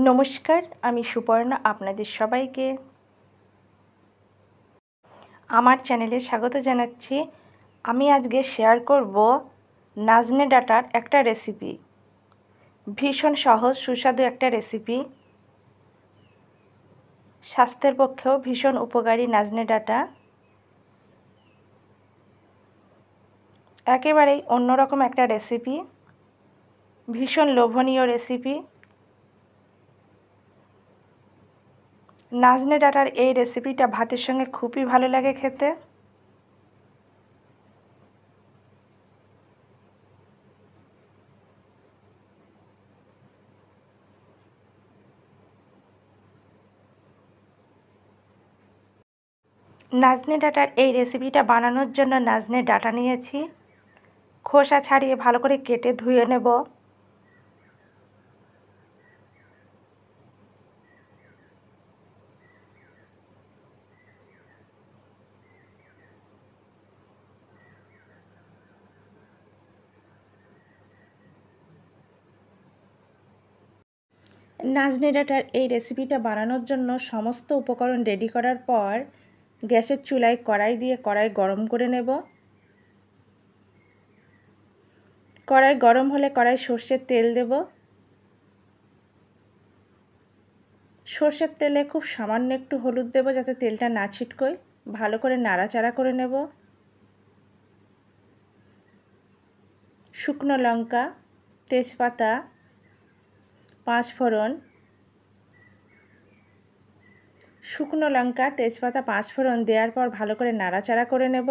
নমস্কার, আমি সুপর্ণা আপনাদের সবাইকে আমার চ্যানেলে স্বাগত জানাচ্ছি। আমি আজকে শেয়ার করব নাজনে ডাঁটার একটা রেসিপি। ভীষণ সহজ সুস্বাদু একটা রেসিপি, স্বাস্থ্যের পক্ষেও ভীষণ উপকারী নাজনে ডাঁটা। একেবারেই অন্যরকম একটা রেসিপি, ভীষণ লোভনীয় রেসিপি। নাজনে ডাঁটার এই রেসিপিটা ভাতের সঙ্গে খুবই ভালো লাগে খেতে। নাজনে ডাঁটার এই রেসিপিটা বানানোর জন্য নাজনে ডাঁটা নিয়েছি, খোসা ছাড়িয়ে ভালো করে কেটে ধুয়ে নেব। নাজনে ডাঁটার এই রেসিপিটা বানানোর জন্য সমস্ত উপকরণ রেডি করার পর গ্যাসের চুলায় কড়াই দিয়ে কড়াই গরম করে নেব। কড়াই গরম হলে কড়াই সর্ষের তেল দেব। সর্ষের তেলে খুব সামান্য একটু হলুদ দেব যাতে তেলটা না ছিটকোয়। ভালো করে নাড়াচাড়া করে নেব। শুকনো লঙ্কা, তেজপাতা, পাঁচফোড়ন, শুকনো লঙ্কা, তেজপাতা, পাঁচফোড়ন দেওয়ার পর ভালো করে নাড়াচাড়া করে নেব।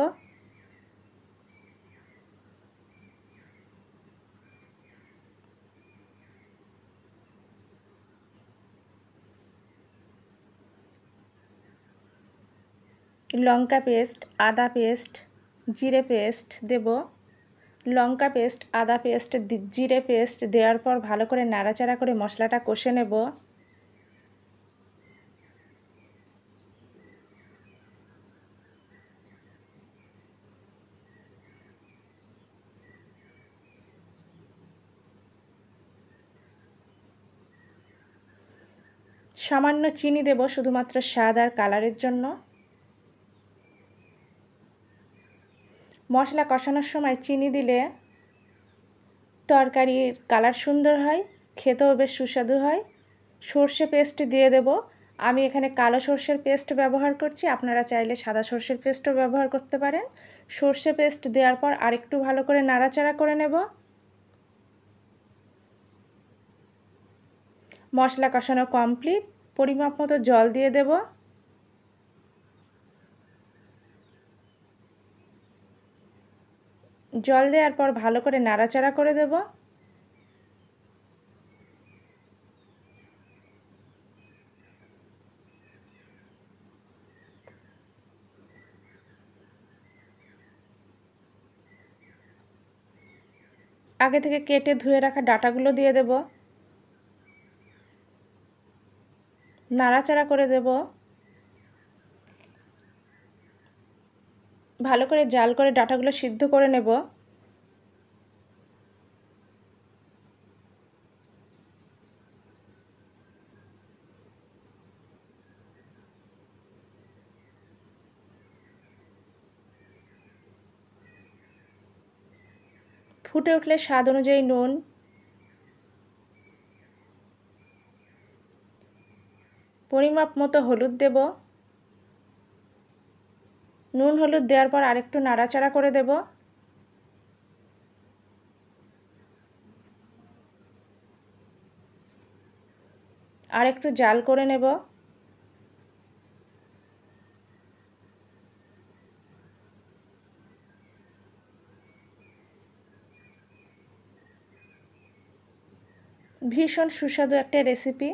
লঙ্কা পেস্ট, আদা পেস্ট, জিরে পেস্ট দেব। লঙ্কা পেস্ট, আদা পেস্ট, জিরে পেস্ট দেওয়ার পর ভালো করে নাড়াচাড়া করে মশলাটা কষে নেব। সামান্য চিনি দেব শুধুমাত্র স্বাদ আর কালারের জন্য। মশলা কষানোর সময় চিনি দিলে তরকারির কালার সুন্দর হয়, খেতেও বেশ সুস্বাদু হয়। সর্ষে পেস্ট দিয়ে দেব। আমি এখানে কালো সর্ষের পেস্ট ব্যবহার করছি, আপনারা চাইলে সাদা সর্ষের পেস্টও ব্যবহার করতে পারেন। সর্ষে পেস্ট দেওয়ার পর আরেকটু ভালো করে নাড়াচাড়া করে নেব। মশলা কষানো কমপ্লিট। পরিমাপ মতো জল দিয়ে দেব। জল দেওয়ার পর ভালো করে নাড়াচাড়া করে দেব। আগে থেকে কেটে ধুয়ে রাখা ডাঁটাগুলো দিয়ে দেব। নাড়াচাড়া করে দেব। ভালো করে জাল করে ডাঁটাগুলো সিদ্ধ করে নেব। ফুটে উঠলে স্বাদ অনুযায়ী নুন, পরিমাপ মতো হলুদ দেব। নুন হলুদ দেওয়ার পর আরেকটু নাড়াচাড়া করে দেব। আরেকটু জাল করে নেব। ভীষণ সুস্বাদু একটা রেসিপি।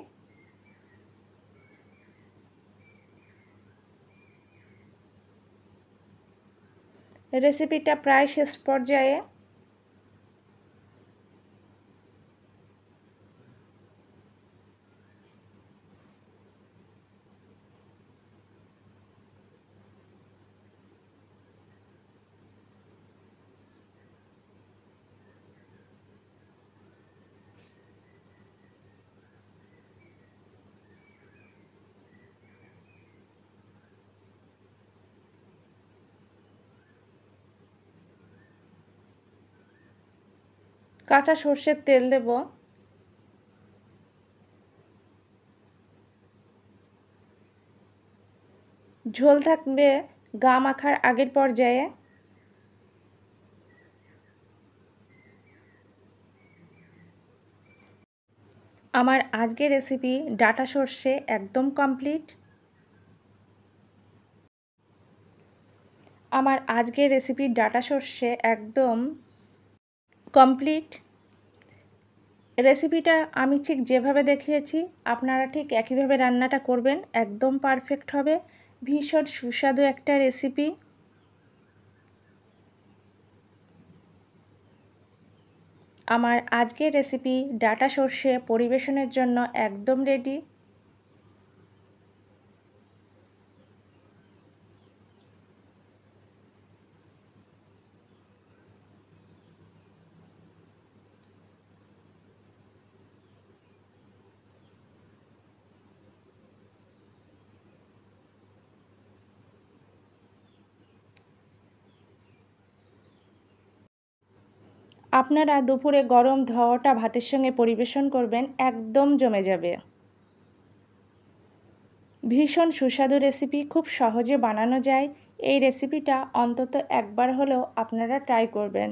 রেসিপিটা প্রায় শেষ পর্যায়ে। কাঁচা সর্ষের তেল দেব। ঝোল থাকবে গা মাখার আগের পর্যায়ে। আমার আজকের রেসিপি ডাঁটা সর্ষে একদম কমপ্লিট। আমার আজকের রেসিপি ডাঁটা সর্ষে একদম কমপ্লিট। রেসিপিটা আমি ঠিক যেভাবে দেখিয়েছি আপনারা ঠিক একইভাবে রান্নাটা করবেন, একদম পারফেক্ট হবে। ভীষণ সুস্বাদু একটা রেসিপি। আমার আজকের রেসিপি ডাঁটা সর্ষে পরিবেশনের জন্য একদম রেডি। আপনারা দুপুরে গরম ধোয়াটা ভাতের সঙ্গে পরিবেশন করবেন, একদম জমে যাবে। ভীষণ সুস্বাদু রেসিপি, খুব সহজে বানানো যায়। এই রেসিপিটা অন্তত একবার হলেও আপনারা ট্রাই করবেন।